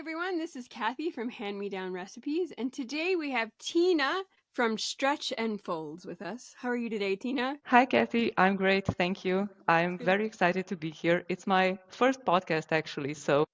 everyone, this is Kathie from Hand Me Down Recipes, and today we have Tina from Stretch and Folds with us. How are you today, Tina? Hi, Kathie. I'm great. Thank you. I'm Good. very excited to be here. It's my first podcast, actually. So,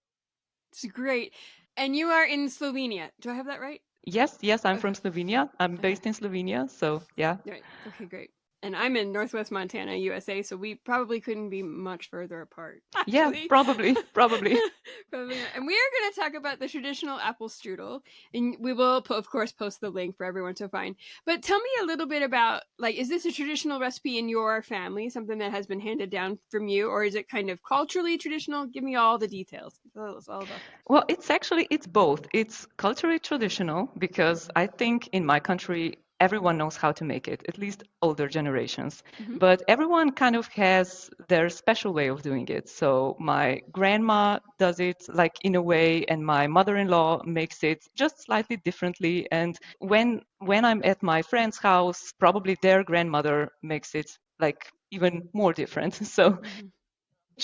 It's great. And you are in Slovenia. Do I have that right? yes, I'm Okay. from Slovenia. I'm Okay. based in Slovenia. So, yeah. Right. Okay, great. And I'm in Northwest Montana, USA, so we probably couldn't be much further apart, Yeah, actually. probably. Probably not. And we are going to talk about the traditional apple strudel, and we will, of course, post the link for everyone to find. But tell me a little bit about, like, is this a traditional recipe in your family, something that has been handed down from you, or is it kind of culturally traditional? Give me all the details. Tell us all about that. Well, it's both. It's culturally traditional because I think in my country, everyone knows how to make it, at least older generations. Mm-hmm. But everyone kind of has their special way of doing it. So my grandma does it like in a way, and my mother-in-law makes it just slightly differently. And when I'm at my friend's house, probably their grandmother makes it like even more different. So Mm-hmm.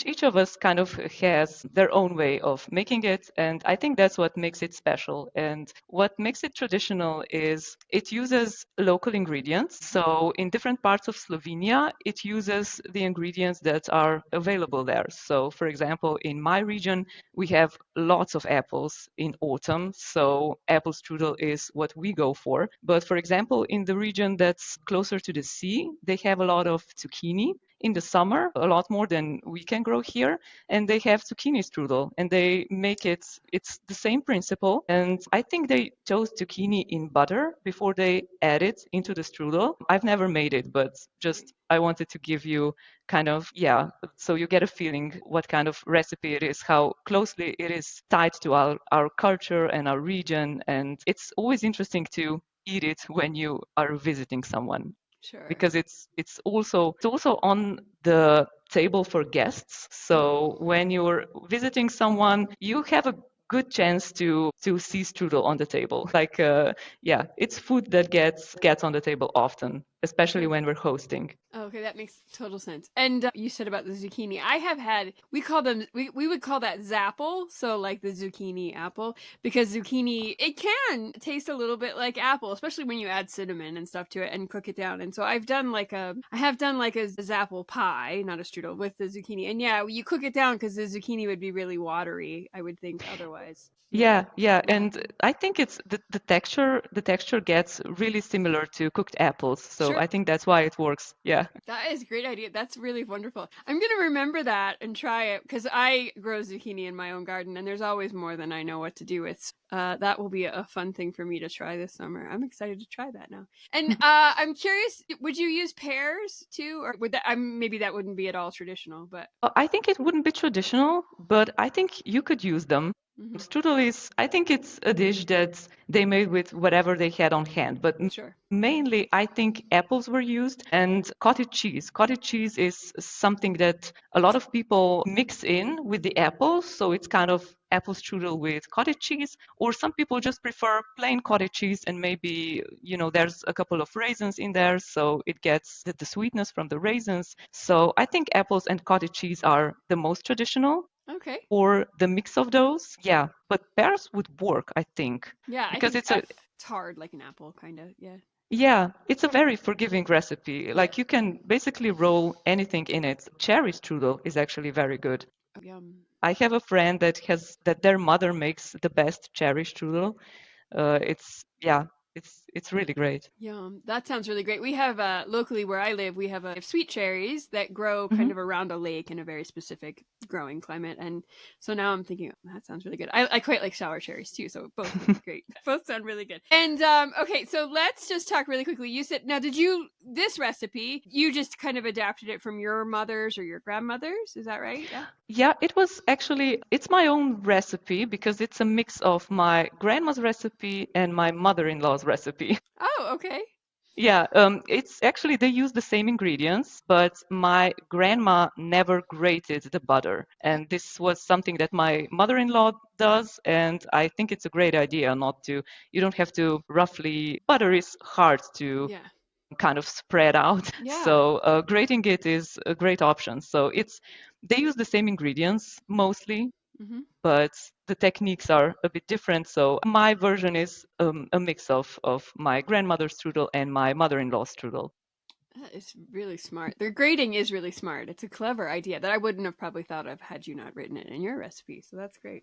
each of us kind of has their own way of making it, and I think that's what makes it special. And what makes it traditional is it uses local ingredients. So in different parts of Slovenia, it uses the ingredients that are available there. So, for example, in my region, we have lots of apples in autumn, so apple strudel is what we go for. But for example, in the region that's closer to the sea, they have a lot of zucchini in the summer, a lot more than we can grow here. And they have zucchini strudel, and they make it, it's the same principle. And I think they toast zucchini in butter before they add it into the strudel. I've never made it, but just I wanted to give you kind of, yeah, so you get a feeling what kind of recipe it is, how closely it is tied to our culture and our region. And it's always interesting to eat it when you are visiting someone Sure. because it's also on the table for guests. So when you're visiting someone, you have a good chance to see strudel on the table. Like yeah, it's food that gets on the table often, especially Sure. when we're hosting. Okay, that makes total sense. And you said about the zucchini. I have had, we call them, we would call that zapple. So, like the zucchini apple, because zucchini, it can taste a little bit like apple, especially when you add cinnamon and stuff to it and cook it down. And so I have done like a zapple pie, not a strudel, with the zucchini. And yeah, you cook it down because the zucchini would be really watery, I would think otherwise. Yeah. Yeah, Yeah. and I think it's the texture gets really similar to cooked apples. So Sure. I think that's why it works. Yeah. That is a great idea. That's really wonderful. I'm going to remember that and try it because I grow zucchini in my own garden and there's always more than I know what to do with. That will be a fun thing for me to try this summer. I'm excited to try that now. And I'm curious, would you use pears too? Or would that, maybe that wouldn't be at all traditional, but. I think it wouldn't be traditional, but I think you could use them. Mhm. Strudel is, I think it's a dish that they made with whatever they had on hand, but Sure. mainly I think apples were used and cottage cheese. Cottage cheese is something that a lot of people mix in with the apples, so it's kind of apple strudel with cottage cheese, or some people just prefer plain cottage cheese and maybe, there's a couple of raisins in there, so it gets the sweetness from the raisins. So I think apples and cottage cheese are the most traditional, Okay. or the mix of those. Yeah, but pears would work, I think, Yeah, I because think it's hard like an apple, kind of. Yeah. it's a very forgiving recipe. Yeah. Like you can basically roll anything in it. Cherry strudel is actually very good. Oh, yum. I have a friend that their mother makes the best cherry strudel. It's yeah, it's really great. Yum. That sounds really great. We have locally where I live, we have sweet cherries that grow kind Mhm. of around a lake in a very specific growing climate. And so now I'm thinking, oh, that sounds really good. I quite like sour cherries too, so both would be great. Both sound really good. And okay, so let's just talk really quickly. You said now this recipe, you just kind of adapted it from your mother's or your grandmother's, is that right? Yeah. Yeah, it's my own recipe because it's a mix of my grandma's recipe and my mother-in-law's recipe. Oh, okay. Yeah, it's actually they use the same ingredients, but my grandma never grated the butter. And this was something that my mother-in-law does, and I think it's a great idea not to, you don't have to roughly, butter is hard to Yeah. kind of spread out. Yeah. So grating it is a great option. So they use the same ingredients mostly. but the techniques are a bit different. So my version is a mix of my grandmother's strudel and my mother-in-law's strudel. That is really smart. The grading is really smart. It's a clever idea that I wouldn't have probably thought of had you not written it in your recipe. So that's great.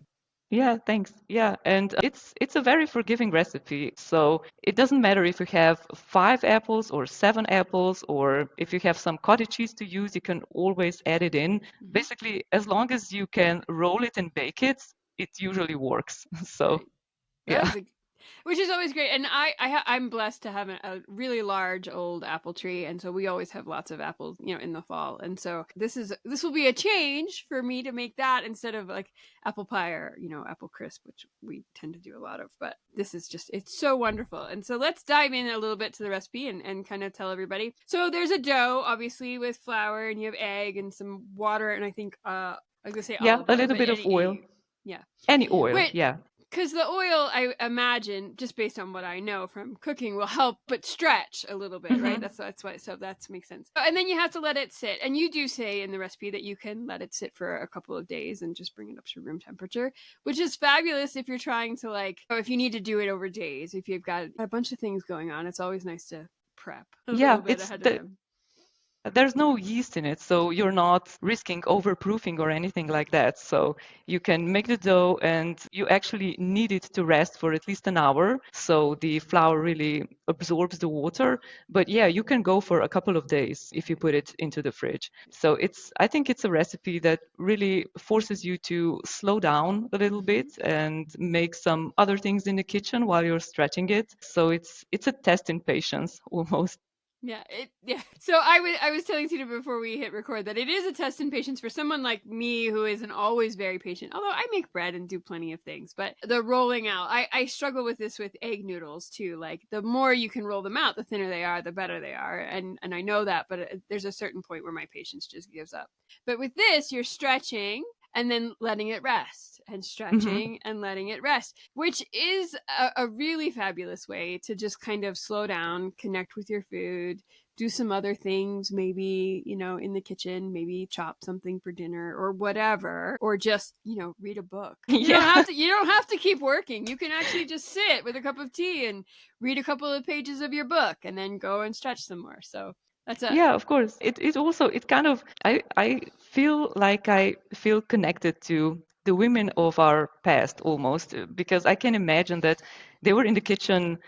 Yeah, thanks. Yeah, and it's a very forgiving recipe. So it doesn't matter if you have 5 apples or 7 apples, or if you have some cottage cheese to use, you can always add it in. Basically, as long as you can roll it and bake it, it usually works. So Right. That yeah. is a, which is always great. And I'm blessed to have a really large old apple tree, and so we always have lots of apples, in the fall. And so this will be a change for me to make that instead of like apple pie or apple crisp, which we tend to do a lot of. But this is just it's so wonderful. And so let's dive in a little bit to the recipe and kind of tell everybody. So there's a dough, obviously with flour, and you have egg and some water, and I think I was gonna say Yeah, olive a oil, little but bit of oil. yeah. Any oil, Wait, yeah. because the oil, I imagine, just based on what I know from cooking, will help but stretch a little bit, right? Hmm. That's why. So that makes sense. And then you have to let it sit. And you do say in the recipe that you can let it sit for a couple of days and just bring it up to room temperature, which is fabulous if you're trying to if you need to do it over days. If you've got a bunch of things going on, it's always nice to prep a Yeah, little bit ahead of time. there's no yeast in it, so you're not risking overproofing or anything like that. So you can make the dough, and you actually need it to rest for at least an hour, so the flour really absorbs the water. But yeah, you can go for a couple of days if you put it into the fridge. So I think it's a recipe that really forces you to slow down a little bit and make some other things in the kitchen while you're stretching it. So it's a test in patience almost. Yeah. So I was telling Tina before we hit record that it is a test in patience for someone like me who isn't always very patient. Although I make bread and do plenty of things, but the rolling out, I struggle with this with egg noodles too. Like the more you can roll them out, the thinner they are, the better they are, and I know that, but there's a certain point where my patience just gives up. But with this, you're stretching and then letting it rest and Hmm. stretching and letting it rest, which is a really fabulous way to just kind of slow down, connect with your food, do some other things, maybe, in the kitchen, maybe chop something for dinner or whatever, or just, read a book. Yeah. You don't have to keep working. You can actually just sit with a cup of tea and read a couple of pages of your book and then go and stretch some more. So that's a Yeah, of course. It also it kind of I feel like I feel connected to the women of our past almost, because I can imagine that they were in the kitchen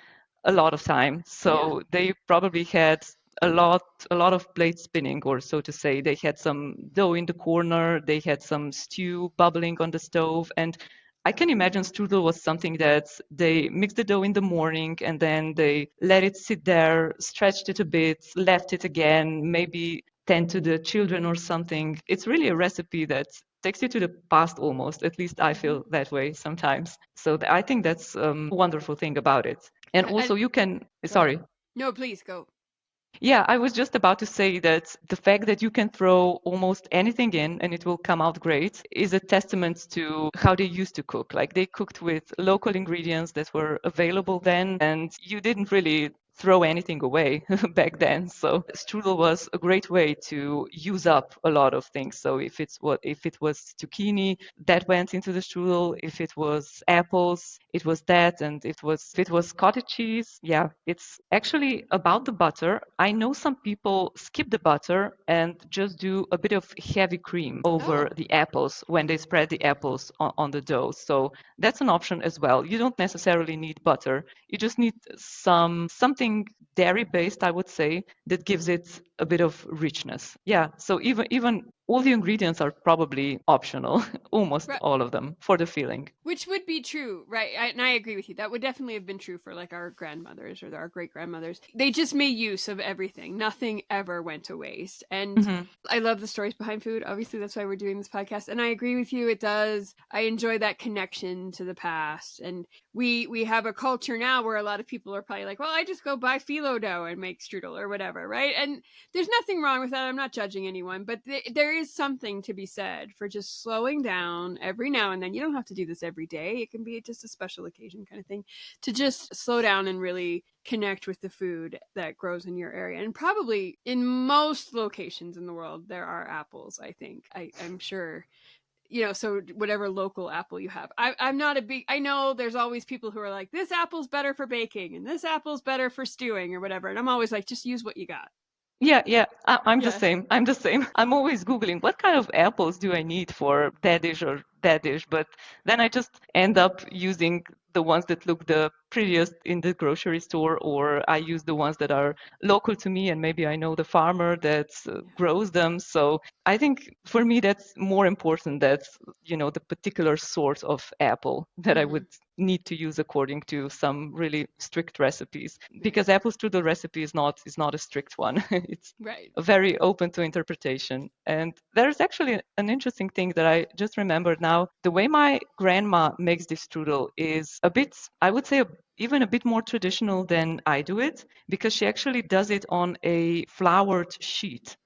a lot of time. yeah. So they probably had a lot a lot of plate spinning, or so to say. They had some dough in the corner, they had some stew bubbling on the stove, and I can imagine strudel was something that they mixed the dough in the morning and then they let it sit there, stretched it a bit, left it again, maybe tend to the children or something. It's really a recipe that takes you to the past almost. At least I feel that way sometimes. So I think that's a wonderful thing about it. And also And you can, go ahead. sorry. No, please go. Yeah, I was just about to say that the fact that you can throw almost anything in and it will come out great is a testament to how they used to cook. Like they cooked with local ingredients that were available then, and you didn't really throw anything away back then. So strudel was a great way to use up a lot of things. So if it was zucchini, that went into the strudel. If it was apples, it was that, and if it was cottage cheese, yeah, it's actually about the butter. I know some people skip the butter and just do a bit of heavy cream over Oh, the apples when they spread the apples on the dough. So that's an option as well. You don't necessarily need butter. You just need something dairy based, I would say, that gives it a bit of richness. Yeah. So even all the ingredients are probably optional, almost right. all of them for the filling. Which would be true, right? And I agree with you. That would definitely have been true for like our grandmothers or our great grandmothers. They just made use of everything. Nothing ever went to waste. And Hmm. I love the stories behind food. Obviously, that's why we're doing this podcast. And I agree with you. It does. I enjoy that connection to the past. And we have a culture now where a lot of people are probably like, well, I just go buy phyllo dough and make strudel or whatever, right? And there's nothing wrong with that. I'm not judging anyone, but there is something to be said for just slowing down every now and then. You don't have to do this every day. It can be just a special occasion kind of thing to just slow down and really connect with the food that grows in your area. And probably in most locations in the world, there are apples, I think. I'm sure so whatever local apple you have. I'm not a big, I know there's always people who are like, this apple's better for baking and this apple's better for stewing or whatever. And I'm always like, just use what you got. Yeah, yeah, I'm the Yeah. same. I'm the same. I'm always Googling what kind of apples do I need for that dish or that dish, but then I just end up using the ones that look the prettiest in the grocery store, or I use the ones that are local to me and maybe I know the farmer that grows them. So I think for me that's more important that, the particular sort of apple that I Mm-hmm. would need to use according to some really strict recipes, Right. because apple strudel recipe is not a strict one. It's Right. very open to interpretation. And there's actually an interesting thing that I just remembered now. The way my grandma makes this strudel is a bit, I would say, even a bit more traditional than I do it, because she actually does it on a floured sheet.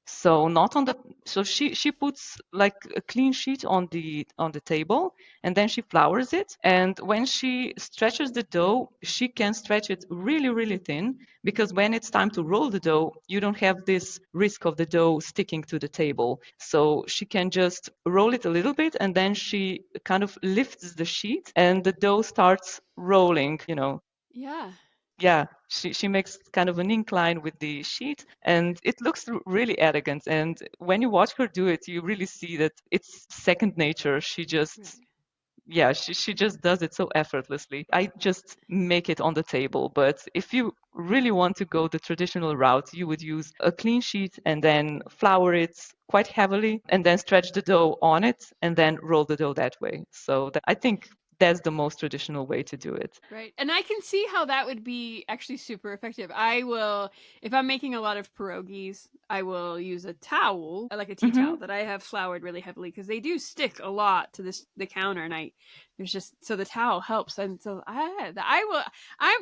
So not on Oh, the so she puts like a clean sheet on the table, and then she flours it. And when she stretches the dough, she can stretch it really, really thin, because when it's time to roll the dough, you don't have this risk of the dough sticking to the table. So she can just roll it a little bit, and then she kind of lifts the sheet and the dough starts rolling. yeah. Yeah, she makes kind of an incline with the sheet, and it looks really elegant. And when you watch her do it, you really see that it's second nature. She just, Right. yeah, she just does it so effortlessly. I just make it on the table. But if you really want to go the traditional route, you would use a clean sheet and then flour it quite heavily and then stretch the dough on it and then roll the dough that way. So I think that's the most traditional way to do it. Right. And I can see how that would be actually super effective. I will, if I'm making a lot of pierogies, I will use a towel, like a tea towel Hmm. that I have floured really heavily because they do stick a lot to the counter, and there's just, so the towel helps. And so I'm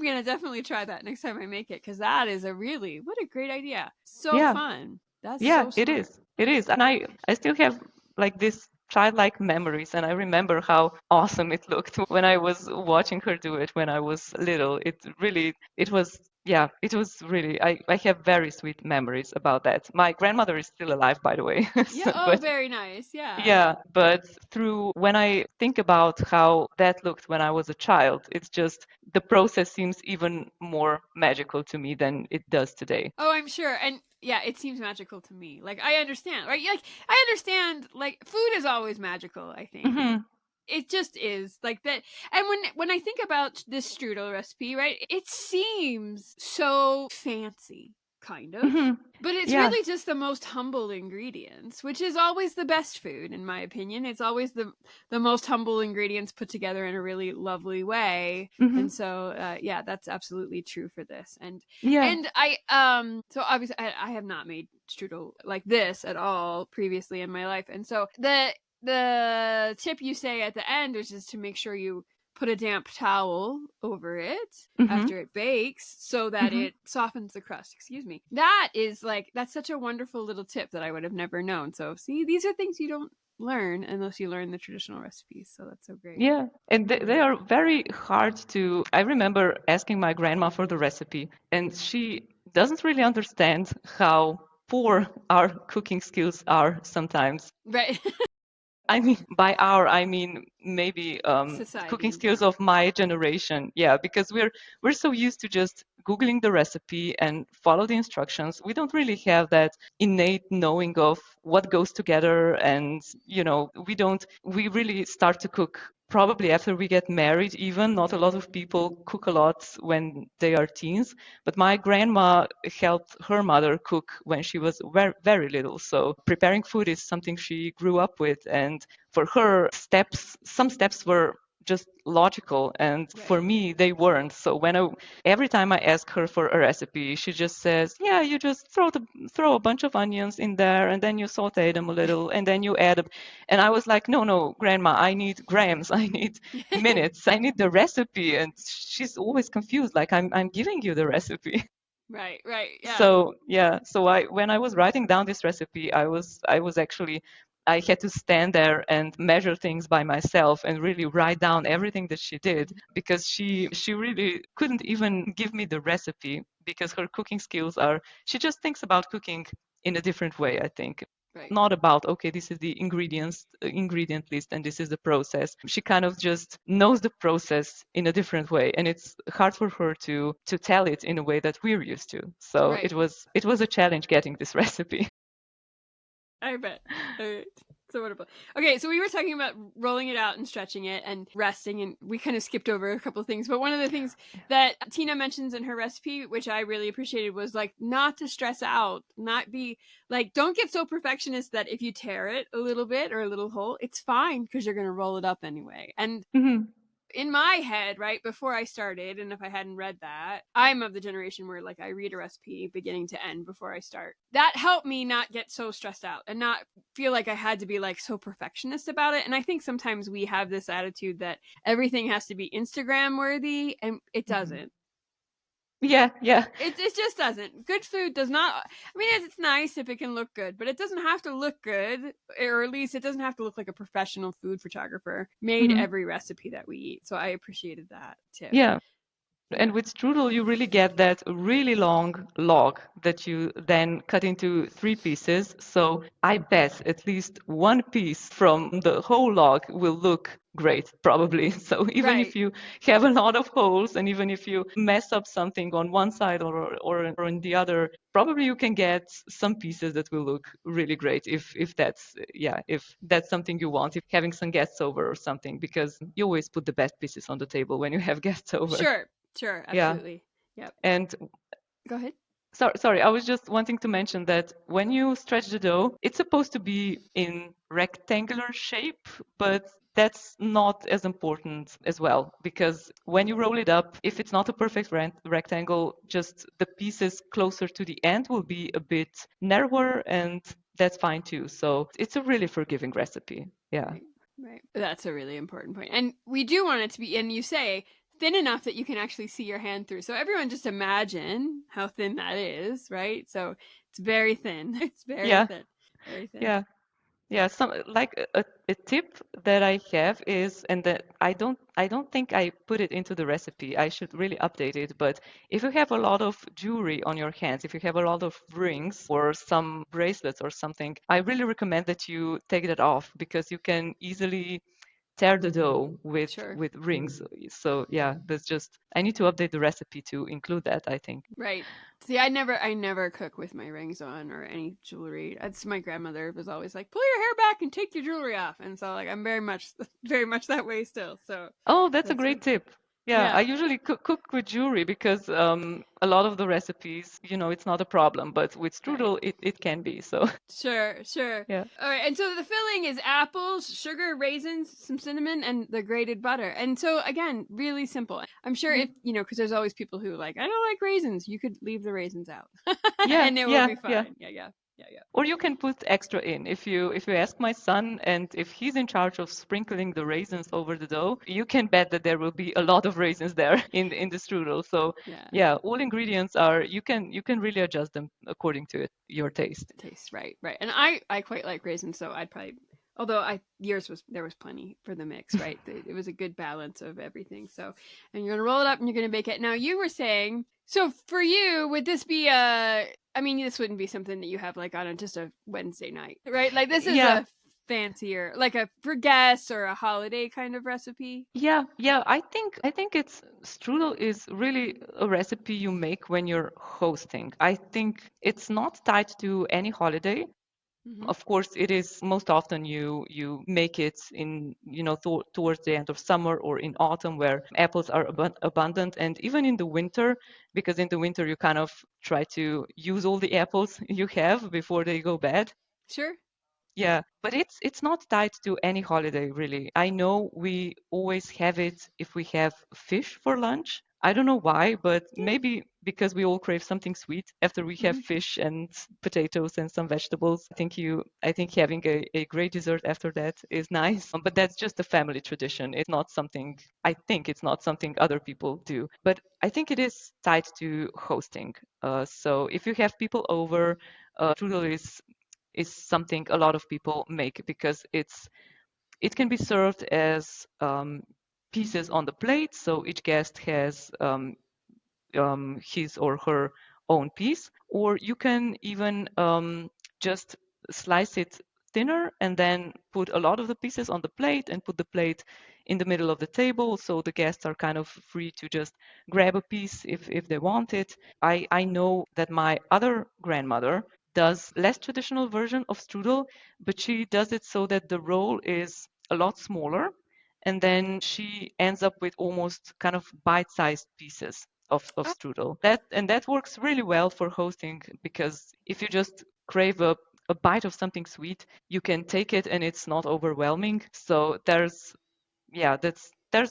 going to definitely try that next time I make it, because that is what a great idea. So Yeah. fun. That's Yeah, so it smart. is. It is. And I still have like this childlike memories, and I remember how awesome it looked when I was watching her do it when I was little. It was, yeah, it was really, I have very sweet memories about that. My grandmother is still alive, by the way. Yeah. Oh, But very nice. Yeah. yeah, but through when I think about how that looked when I was a child, it's just the process seems even more magical to me than it does today. Oh, I'm sure. And yeah, it seems magical to me. Like, I understand, right? Like, I understand, like, food is always magical, I think. Hmm. It just is like that. And when I think about this strudel recipe, right, it seems so fancy, kind of. Hmm. But it's Yeah. really just the most humble ingredients, which is always the best food, in my opinion. It's always the most humble ingredients put together in a really lovely way. Hmm. And so, yeah, that's absolutely true for this. Yeah. And so obviously I have not made strudel like this at all previously in my life. And so the tip you say at the end is just to make sure you put a damp towel over it Hmm. after it bakes so that Hmm. it softens the crust. Excuse me. That's such a wonderful little tip that I would have never known. So see, these are things you don't learn unless you learn the traditional recipes. So that's so great. Yeah. And they Yeah. are very hard to. I remember asking my grandma for the recipe, and she doesn't really understand how poor our cooking skills are sometimes. Right. I mean, by our, I mean maybe Society cooking in skills general. of my generation. Yeah, because we're so used to just Googling the recipe and follow the instructions. We don't really have that innate knowing of what goes together, and we really start to cook probably after we get married. Even not a lot of people cook a lot when they are teens, but my grandma helped her mother cook when she was very, very little. So preparing food is something she grew up with. And for her, some steps were just logical, and for Right. me they weren't. So every time I ask her for a recipe, she just says, yeah, you just throw a bunch of onions in there, and then you saute them a little, and then you add and I was like, no, no, grandma, I need grams, I need minutes, I need the recipe. And she's always confused, like I'm giving you the recipe. Right, right. Yeah. So yeah, so when I was writing down this recipe, I was actually, I had to stand there and measure things by myself and really write down everything that she did, because she really couldn't even give me the recipe because her cooking skills are, she just thinks about cooking in a different way, I think. Right. not about, okay, this is the ingredient list and this is the process. She kind of just knows the process in a different way, and it's hard for her to tell it in a way that we're used to. So Right. it was a challenge getting this recipe. I bet. All right. So wonderful. Okay, so we were talking about rolling it out and stretching it and resting, and we kind of skipped over a couple of things. But one of the things that Tina mentions in her recipe, which I really appreciated, was like not to stress out, not be like, don't get so perfectionist that if you tear it a little bit or a little hole, it's fine because you're going to roll it up anyway. And Mhm. in my head, right before I started, and if I hadn't read that, I'm of the generation where like I read a recipe beginning to end before I start. That helped me not get so stressed out and not feel like I had to be like so perfectionist about it. And I think sometimes we have this attitude that everything has to be Instagram worthy, and it Mhm. doesn't. Yeah, yeah. It just doesn't. Good food does not. I mean, it's nice if it can look good, but it doesn't have to look good, or at least it doesn't have to look like a professional food photographer made Mhm. every recipe that we eat. So I appreciated that tip. Yeah. And Yeah. with strudel, you really get that really long log that you then cut into 3 pieces. So I bet at least one piece from the whole log will look great, probably. So even if Right. you have a lot of holes and even if you mess up something on one side or on the other, probably you can get some pieces that will look really great if that's, yeah, if that's something you want, if having some guests over or something, because you always put the best pieces on the table when you have guests over. Sure. Sure. Yeah. Absolutely. Yep. And Go ahead. sorry, I was just wanting to mention that when you stretch the dough, it's supposed to be in rectangular shape, but that's not as important as well, because when you roll it up, if it's not a perfect rectangle, just the pieces closer to the end will be a bit narrower, and that's fine too. So it's a really forgiving recipe. Yeah. Right. Right. That's a really important point. And we do want it to be, and you say thin enough that you can actually see your hand through. So everyone just imagine how thin that is, right? So it's very thin. It's very Yeah. thin. Very thin. Yeah. Yeah, some like a tip that I have is, and that I don't think I put it into the recipe. I should really update it. But if you have a lot of jewelry on your hands, if you have a lot of rings or some bracelets or something, I really recommend that you take that off because you can easily tear the dough Sure. with rings. So yeah, that's just I need to update the recipe to include that, I think. Right. See, I never cook with my rings on or any jewelry. That's my grandmother was always like, pull your hair back and take your jewelry off. And so like I'm very much very much that way still. So Oh, that's a that's great tip. Yeah, I yeah. usually cook with jewelry because a lot of the recipes, it's not a problem, but with Right. strudel, it can be. So, Sure, sure. yeah. All right, and so the filling is apples, sugar, raisins, some cinnamon, and the grated butter. And so again, really simple. I'm sure Mhm. if because there's always people who like I don't like raisins. You could leave the raisins out, Yeah, and it will yeah, be yeah. fine. Yeah, yeah, yeah, yeah. Or you can put extra in. If you ask my son and if he's in charge of sprinkling the raisins over the dough, you can bet that there will be a lot of raisins there in the strudel. So, Yeah. yeah, all ingredients are you can really adjust them according to your taste. It tastes right, right. And I quite like raisins, so I'd probably although I yours was there was plenty for the mix, right? It was a good balance of everything. So, and you're gonna roll it up and you're gonna bake it. Now you were saying so for you, would this be a? I mean, this wouldn't be something that you have like on a, just a Wednesday night, right? Like this is Yeah, a fancier, like a for guests or a holiday kind of recipe. yeah, yeah. I think it's strudel is really a recipe you make when you're hosting. I think it's not tied to any holiday. Mm-hmm. Of course, it is most often you make it in towards the end of summer or in autumn where apples are abundant, and even in the winter, because in the winter you kind of try to use all the apples you have before they go bad. Sure. Yeah, but it's not tied to any holiday really. I know we always have it if we have fish for lunch. I don't know why, but Yeah. maybe because we all crave something sweet after we have Mm-hmm. fish and potatoes and some vegetables. I think having a great dessert after that is nice. But that's just a family tradition. It's not something I think it's not something other people do. But I think it is tied to hosting. So if you have people over, strudel is something a lot of people make because it can be served as pieces on the plate, so each guest has his or her own piece, or you can even just slice it thinner and then put a lot of the pieces on the plate and put the plate in the middle of the table so the guests are kind of free to just grab a piece if they want it. I know that my other grandmother does less traditional version of strudel, but she does it so that the roll is a lot smaller and then she ends up with almost kind of bite-sized pieces of strudel. That works really well for hosting because if you just crave a bite of something sweet, you can take it and it's not overwhelming. So there's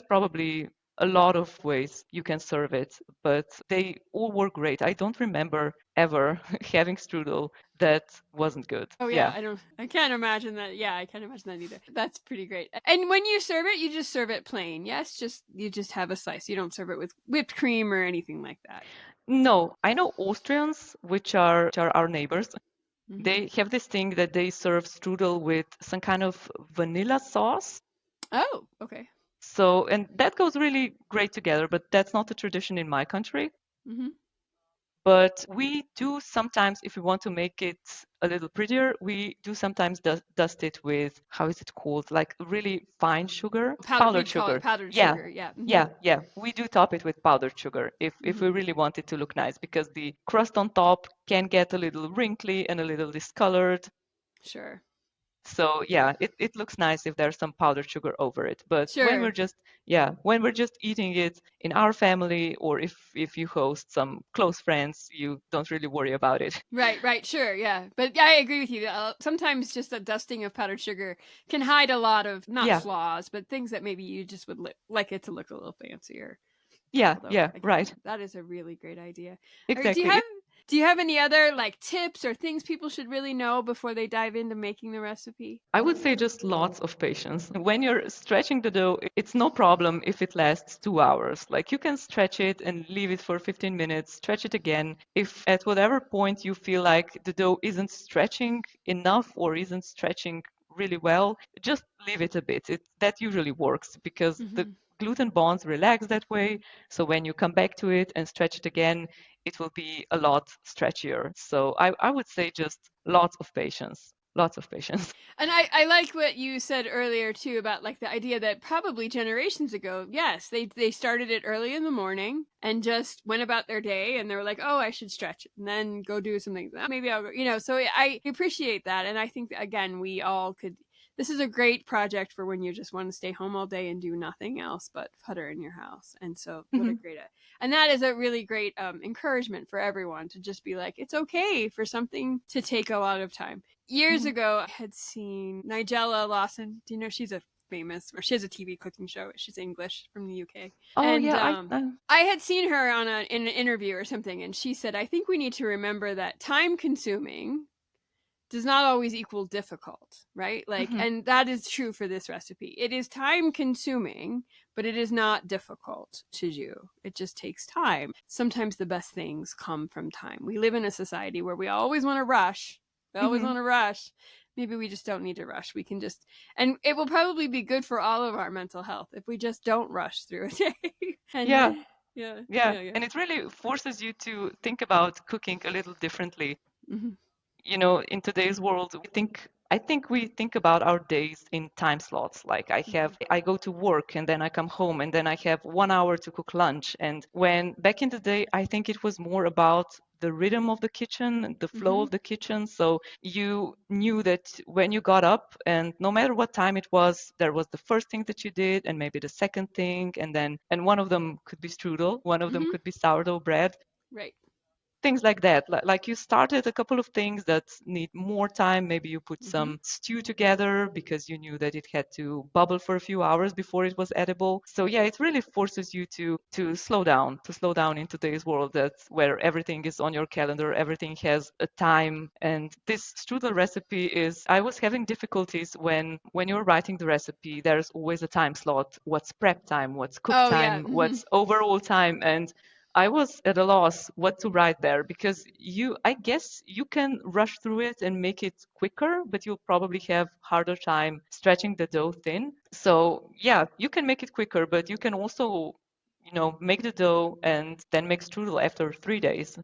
probably a lot of ways you can serve it, but they all work great. I don't remember ever having strudel that wasn't good. Oh yeah, Yeah. I can't imagine that. Yeah, I can't imagine that either. That's pretty great. And when you serve it, you just serve it plain. Yes, just you just have a slice. You don't serve it with whipped cream or anything like that. No, I know Austrians, which are our neighbors. Hmm. They have this thing that they serve strudel with some kind of vanilla sauce. Oh, okay. So, and that goes really great together, but that's not a tradition in my country. Hmm. But we do sometimes, if we want to make it a little prettier, we do sometimes dust it with, how is it called? Like really fine sugar, powdered We'd call it sugar. powdered Yeah, sugar. Yeah. Hmm. yeah. We do top it with powdered sugar if Hmm. we really want it to look nice, because the crust on top can get a little wrinkly and a little discolored. Sure. So yeah, it looks nice if there's some powdered sugar over it. But Sure. when we're just eating it in our family, or if you host some close friends, you don't really worry about it. Right, right, sure, yeah. But yeah, I agree with you. Sometimes just a dusting of powdered sugar can hide a lot of not Yeah, flaws, but things that maybe you just would like it to look a little fancier. Although yeah, I can right. imagine that is a really great idea. All right, Exactly. do you have any other like tips or things people should really know before they dive into making the recipe? I would say just lots of patience. When you're stretching the dough, it's no problem if it lasts 2 hours. Like you can stretch it and leave it for 15 minutes, stretch it again. If at whatever point you feel like the dough isn't stretching enough or isn't stretching really well, just leave it a bit. That usually works because the Hmm. gluten bonds relax that way. So when you come back to it and stretch it again, it will be a lot stretchier. So I would say just lots of patience. Lots of patience. And I like what you said earlier too about like the idea that probably generations ago, yes, they started it early in the morning and just went about their day and they were like, oh, I should stretch and then go do something. Maybe I'll go, so I appreciate that. And I think again, we all could. This is a great project for when you just want to stay home all day and do nothing else but putter in your house. And so, what a Mhm, great, and that is a really great encouragement for everyone to just be like, it's okay for something to take a lot of time. Years mhm. ago, I had seen Nigella Lawson. Do you know she's a she has a TV cooking show. She's English from the UK. Oh And yeah, I had seen her in an interview or something, and she said, I think we need to remember that time consuming does not always equal difficult, right? Like, mhm, and that is true for this recipe. It is time consuming, but it is not difficult to do. It just takes time. Sometimes the best things come from time. We live in a society where we always want to rush. We always mhm. want to rush. Maybe we just don't need to rush. We can just, and it will probably be good for all of our mental health if we just don't rush through a day. And Yeah, yeah, yeah. yeah, yeah. And it really forces you to think about cooking a little differently. Mm-hmm. In today's world, I think we think about our days in time slots. Like Mm-hmm. I go to work and then I come home and then I have 1 hour to cook lunch. And when back in the day, I think it was more about the rhythm of the kitchen, the flow Mm-hmm. of the kitchen. So you knew that when you got up and no matter what time it was, there was the first thing that you did and maybe the second thing. And one of them could be strudel, one of them Mm-hmm. could be sourdough bread, Right. things like that. Like you started a couple of things that need more time. Maybe you put Mm-hmm. some stew together because you knew that it had to bubble for a few hours before it was edible. So yeah, it really forces you to slow down in today's world, that's where everything is on your calendar, everything has a time. And this strudel recipe is, I was having difficulties when you're writing the recipe, there's always a time slot. What's prep time? What's cook Oh yeah. time? Mm-hmm. What's overall time? And I was at a loss what to write there because I guess you can rush through it and make it quicker, but you'll probably have harder time stretching the dough thin. So yeah, you can make it quicker, but you can also, make the dough and then make strudel after 3 days.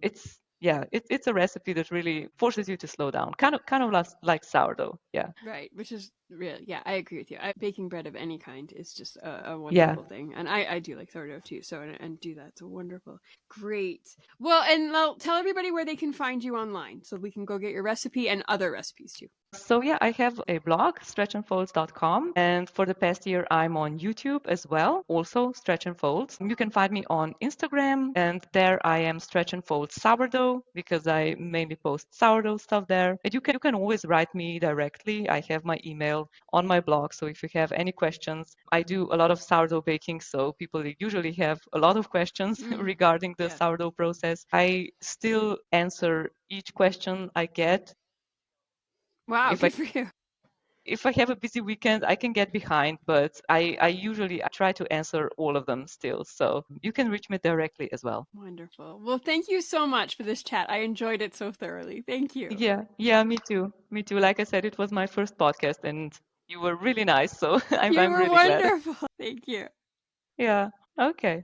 yeah, it's a recipe that really forces you to slow down, kind of like sourdough. Yeah, Right, which is real. Yeah, I agree with you. Baking bread of any kind is just a yeah. wonderful thing, and I do like sourdough too. So and do that. It's wonderful. Great. Well, and now tell everybody where they can find you online, so we can go get your recipe and other recipes too. So yeah, I have a blog, stretchandfolds.com, and for the past year, I'm on YouTube as well, also Stretch and Folds. You can find me on Instagram, and there I am Stretch and Folds sourdough because I mainly post sourdough stuff there. And you can always write me directly. I have my email on my blog, so if you have any questions, I do a lot of sourdough baking, so people usually have a lot of questions Mm, regarding the yeah. sourdough process. I still answer each question I get. Wow. If I Good for you. if I have a busy weekend, I can get behind, but I usually I try to answer all of them still. So you can reach me directly as well. Wonderful. Well, thank you so much for this chat. I enjoyed it so thoroughly. Thank you. Yeah, yeah, me too. Me too. Like I said, it was my first podcast and you were really nice. So I'm You I'm were really glad. wonderful. Thank you. Yeah. Okay.